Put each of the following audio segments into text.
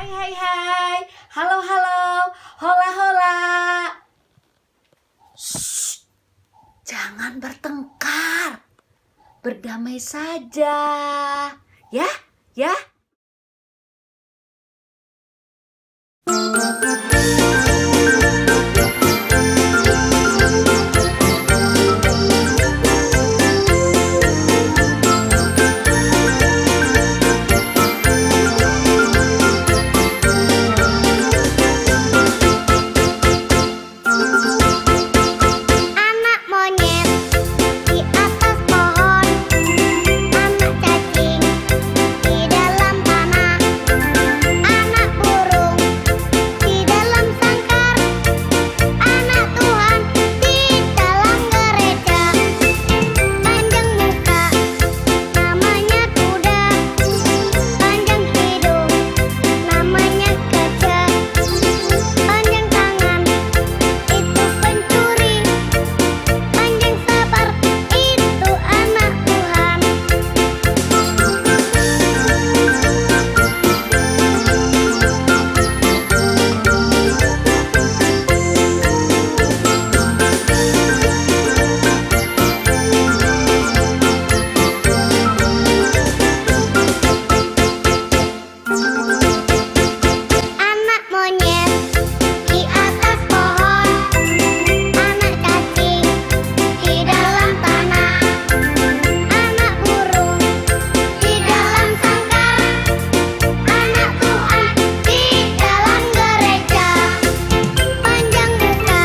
Hai hai hai, halo halo, hola hola. Shh, jangan bertengkar, berdamai saja. Ya, ya. Anak monyet di atas pohon, anak cacing di dalam tanah, anak burung di dalam sangkar, anak Tuhan di dalam gereja. Panjang muka, namanya kuda, panjang hidung, namanya gajah, panjang tangan, itu pencuri. Panjang sabar, itu anak Tuhan. Anak monyet di atas pohon, anak cacing di dalam tanah, anak burung di dalam sangkar, anak Tuhan di dalam gereja. Panjang muka,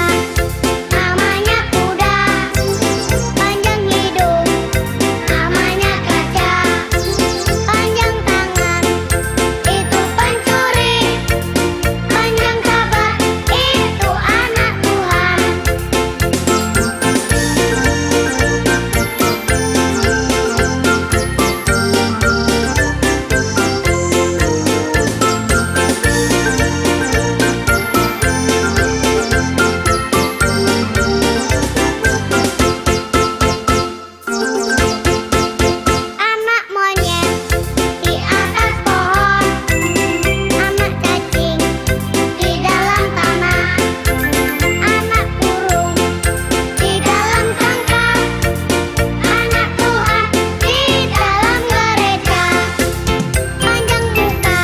namanya kuda, panjang hidung, namanya gajah, panjang tangan, itu pencuri. Panjang sabar, itu anak Tuhan. Anak monyet di atas pohon, anak cacing di dalam tanah, anak burung di dalam sangkar, anak Tuhan di dalam gereja. Panjang muka,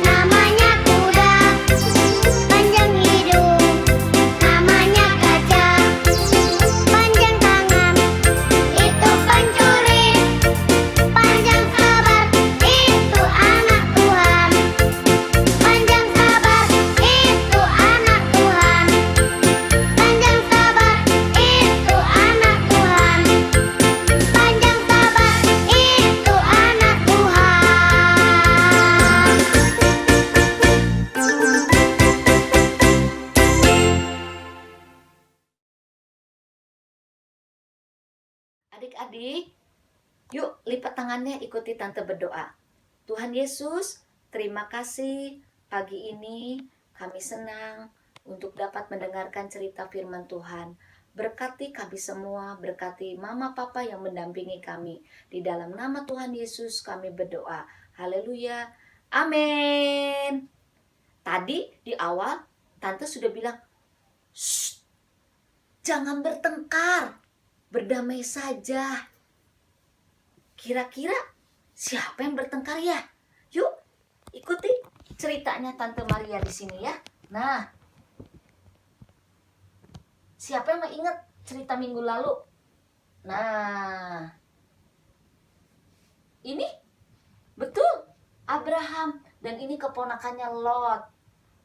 namanya kuda, panjang hidung, namanya gajah, panjang tangan, itu pencuri. Panjang sabar, itu anak Tuhan. Panjang sabar, itu anak Tuhan. Panjang sabar, itu anak Tuhan. Panjang sabar, itu anak Adik-adik, yuk lipat tangannya, ikuti tante berdoa. Tuhan Yesus, terima kasih pagi ini kami senang untuk dapat mendengarkan cerita firman Tuhan. Berkati kami semua, berkati mama papa yang mendampingi kami. Di dalam nama Tuhan Yesus kami berdoa. Haleluya. Amin. Tadi di awal tante sudah bilang, "Shh, jangan bertengkar, berdamai saja." Kira-kira siapa yang bertengkar ya? Yuk, ikuti ceritanya Tante Maria di sini ya. Nah, siapa yang ingat cerita minggu lalu? Nah, ini betul Abraham dan ini keponakannya Lot.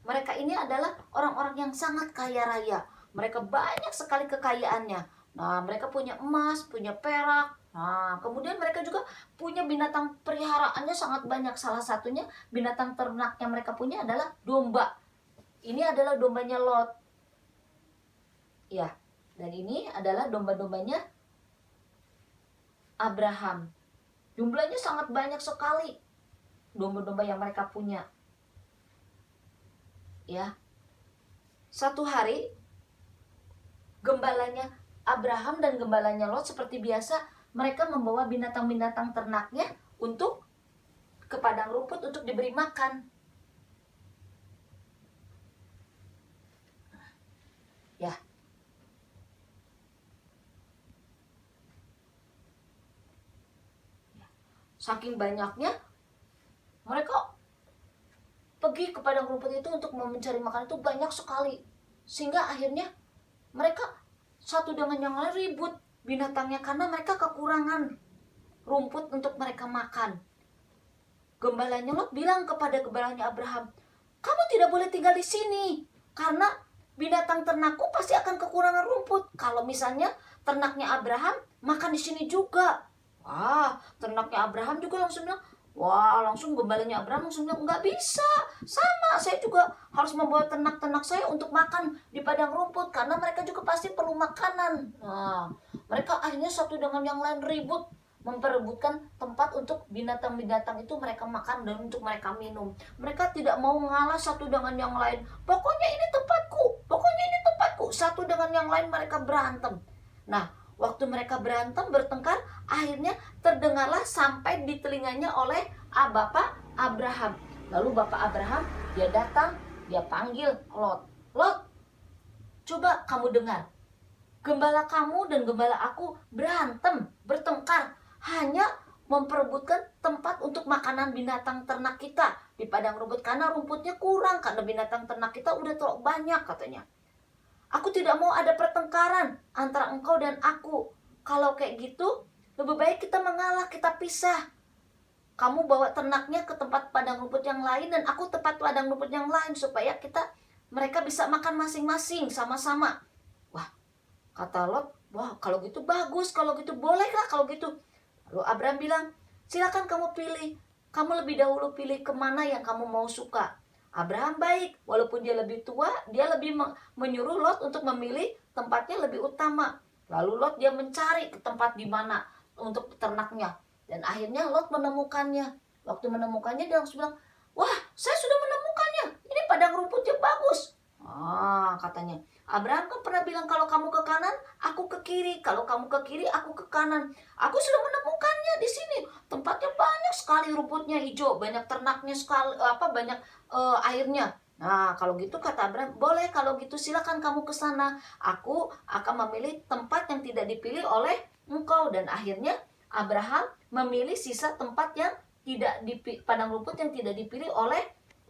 Mereka ini adalah orang-orang yang sangat kaya raya. Mereka banyak sekali kekayaannya. Nah, mereka punya emas, punya perak. Nah, kemudian mereka juga punya binatang peliharaannya sangat banyak. Salah satunya binatang ternak yang mereka punya adalah domba. Ini adalah dombanya Lot. Ya, dan ini adalah domba-dombanya Abraham. Jumlahnya sangat banyak sekali domba-domba yang mereka punya. Ya. Satu hari gembalanya Abraham dan gembalanya Lot seperti biasa, mereka membawa binatang-binatang ternaknya untuk ke padang rumput untuk diberi makan. saking banyaknya mereka pergi ke padang rumput itu untuk mencari makan itu banyak sekali, sehingga akhirnya mereka satu dengan yang lain ribut binatangnya karena mereka kekurangan rumput untuk mereka makan. Gembalanya Lot bilang kepada gembalanya Abraham, kamu tidak boleh tinggal di sini karena binatang ternakku pasti akan kekurangan rumput. Kalau misalnya ternaknya Abraham makan di sini juga. Wah, ternaknya Abraham juga langsung bilang, wah, langsung gembalanya Abraham langsung bilang, nggak bisa, sama, saya juga harus membawa ternak-ternak saya untuk makan di padang rumput karena mereka juga pasti perlu makanan. Nah, mereka akhirnya satu dengan yang lain ribut memperebutkan tempat untuk binatang-binatang itu mereka makan dan untuk mereka minum. Mereka tidak mau mengalah satu dengan yang lain. Pokoknya ini tempatku, pokoknya ini tempatku. Satu dengan yang lain mereka berantem. Nah, waktu mereka berantem, bertengkar, akhirnya terdengarlah sampai di telinganya oleh Bapak Abraham. Lalu Bapak Abraham, dia datang, dia panggil Lot. Lot, coba kamu dengar. Gembala kamu dan gembala aku berantem, bertengkar, hanya memperebutkan tempat untuk makanan binatang ternak kita di padang rumput karena rumputnya kurang, karena binatang ternak kita udah terlalu banyak katanya. Aku tidak mau ada pertengkaran antara engkau dan aku. Kalau kayak gitu, lebih baik kita mengalah, kita pisah. Kamu bawa ternaknya ke tempat padang rumput yang lain dan aku tempat padang rumput yang lain supaya mereka bisa makan masing-masing sama-sama. Wah, kata Lot, wah kalau gitu bagus, kalau gitu bolehlah kalau gitu. Lalu Abraham bilang, silakan kamu pilih. Kamu lebih dahulu pilih kemana yang kamu mau suka. Abraham baik, walaupun dia lebih tua, dia lebih menyuruh Lot untuk memilih tempatnya lebih utama. Lalu Lot dia mencari ke tempat di mana untuk ternaknya. Dan akhirnya Lot menemukannya. Waktu menemukannya dia langsung bilang, wah saya sudah menemukannya, ini padang rumputnya bagus. Katanya, Abraham kan pernah bilang kalau kamu ke kanan, aku ke kiri. Kalau kamu ke kiri, aku ke kanan. Aku sudah menemukannya di sini. Tempatnya banyak sekali rumputnya hijau, banyak ternaknya sekali, banyak airnya. Nah, kalau gitu kata Abraham, boleh kalau gitu silakan kamu ke sana. Aku akan memilih tempat yang tidak dipilih oleh engkau. Dan akhirnya Abraham memilih sisa tempat yang tidak di padang rumput yang tidak dipilih oleh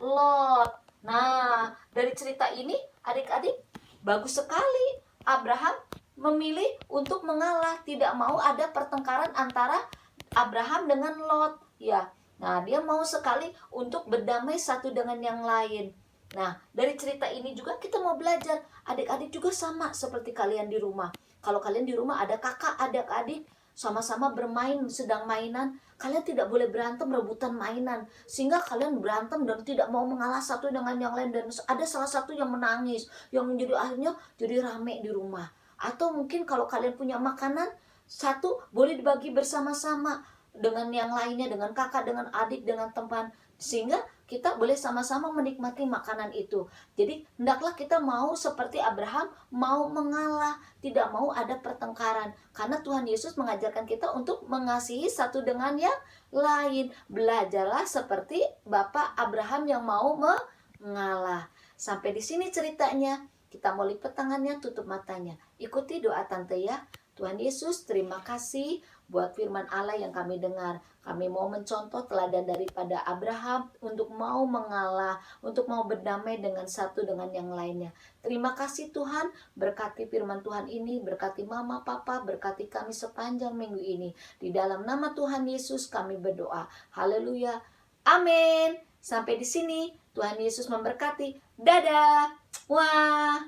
Lot. Nah, dari cerita ini adik-adik bagus sekali. Abraham memilih untuk mengalah, tidak mau ada pertengkaran antara Abraham dengan Lot. Ya, nah dia mau sekali untuk berdamai satu dengan yang lain. Nah, dari cerita ini juga kita mau belajar. Adik-adik juga sama seperti kalian di rumah. Kalau kalian di rumah ada kakak, adik-adik sama-sama bermain, sedang mainan, kalian tidak boleh berantem rebutan mainan, sehingga kalian berantem dan tidak mau mengalah satu dengan yang lain dan ada salah satu yang menangis, yang menjadi akhirnya jadi rame di rumah. Atau mungkin kalau kalian punya makanan, satu boleh dibagi bersama-sama dengan yang lainnya, dengan kakak, dengan adik, dengan teman, sehingga kita boleh sama-sama menikmati makanan itu. Jadi hendaklah kita mau seperti Abraham, mau mengalah, tidak mau ada pertengkaran. Karena Tuhan Yesus mengajarkan kita untuk mengasihi satu dengan yang lain. Belajarlah seperti Bapak Abraham yang mau mengalah. Sampai di sini ceritanya. Kita mau lipat tangannya, tutup matanya. Ikuti doa tante ya. Tuhan Yesus, terima kasih buat firman Allah yang kami dengar. Kami mau mencontoh teladan daripada Abraham untuk mau mengalah, untuk mau berdamai dengan satu dengan yang lainnya. Terima kasih Tuhan, berkati firman Tuhan ini, berkati mama, papa, berkati kami sepanjang minggu ini. Di dalam nama Tuhan Yesus kami berdoa. Haleluya. Amin. Sampai di sini, Tuhan Yesus memberkati. Dadah. Wah.